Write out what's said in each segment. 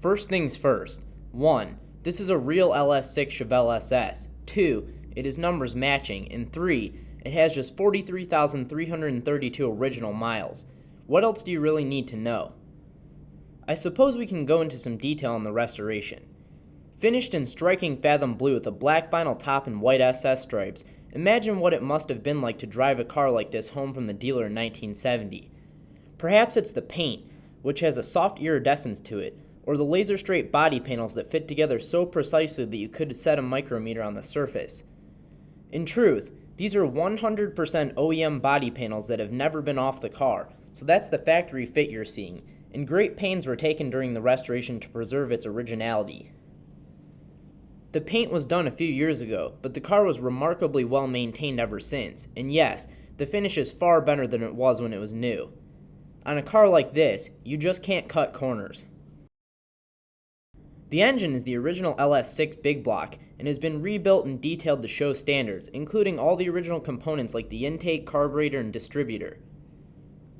First things first. 1. This is a real LS6 Chevelle SS. 2. It is numbers matching. And 3. It has just 43,332 original miles. What else do you really need to know? I suppose we can go into some detail on the restoration. Finished in striking Fathom blue with a black vinyl top and white SS stripes, imagine what it must have been like to drive a car like this home from the dealer in 1970. Perhaps it's the paint, which has a soft iridescence to it, or the laser straight body panels that fit together so precisely that you could set a micrometer on the surface. In truth, these are 100% OEM body panels that have never been off the car, so that's the factory fit you're seeing, and great pains were taken during the restoration to preserve its originality. The paint was done a few years ago, but the car was remarkably well maintained ever since, and yes, the finish is far better than it was when it was new. On a car like this, you just can't cut corners. The engine is the original LS6 big block and has been rebuilt and detailed to show standards, including all the original components like the intake, carburetor, and distributor.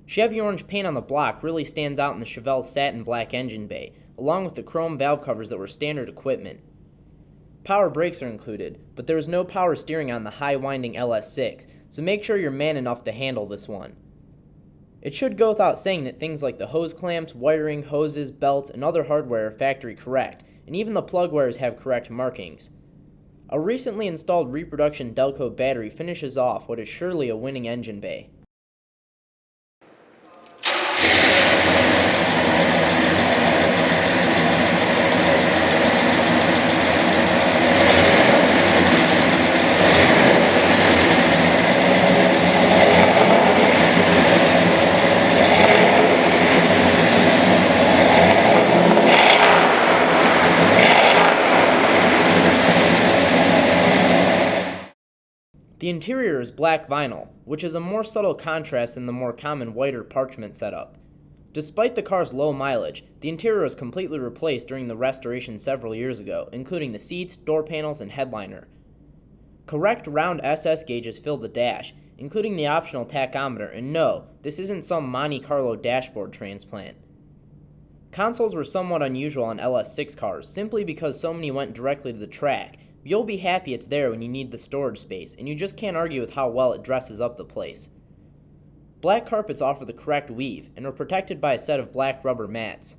Chevy orange paint on the block really stands out in the Chevelle's satin black engine bay, along with the chrome valve covers that were standard equipment. Power brakes are included, but there is no power steering on the high-winding LS6, so make sure you're man enough to handle this one. It should go without saying that things like the hose clamps, wiring, hoses, belts, and other hardware are factory correct, and even the plug wires have correct markings. A recently installed reproduction Delco battery finishes off what is surely a winning engine bay. The interior is black vinyl, which is a more subtle contrast than the more common white or parchment setup. Despite the car's low mileage, the interior was completely replaced during the restoration several years ago, including the seats, door panels, and headliner. Correct round SS gauges fill the dash, including the optional tachometer, and no, this isn't some Monte Carlo dashboard transplant. Consoles were somewhat unusual on LS6 cars, simply because so many went directly to the track. You'll be happy it's there when you need the storage space, and you just can't argue with how well it dresses up the place. Black carpets offer the correct weave, and are protected by a set of black rubber mats.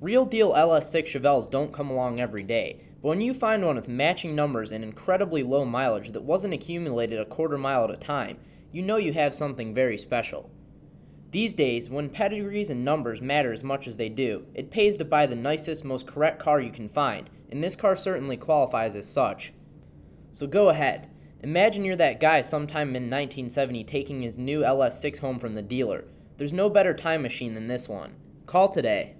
Real deal LS6 Chevelles don't come along every day, but when you find one with matching numbers and incredibly low mileage that wasn't accumulated a quarter mile at a time, you know you have something very special. These days, when pedigrees and numbers matter as much as they do, it pays to buy the nicest, most correct car you can find, and this car certainly qualifies as such. So go ahead. Imagine you're that guy sometime in 1970 taking his new LS6 home from the dealer. There's no better time machine than this one. Call today.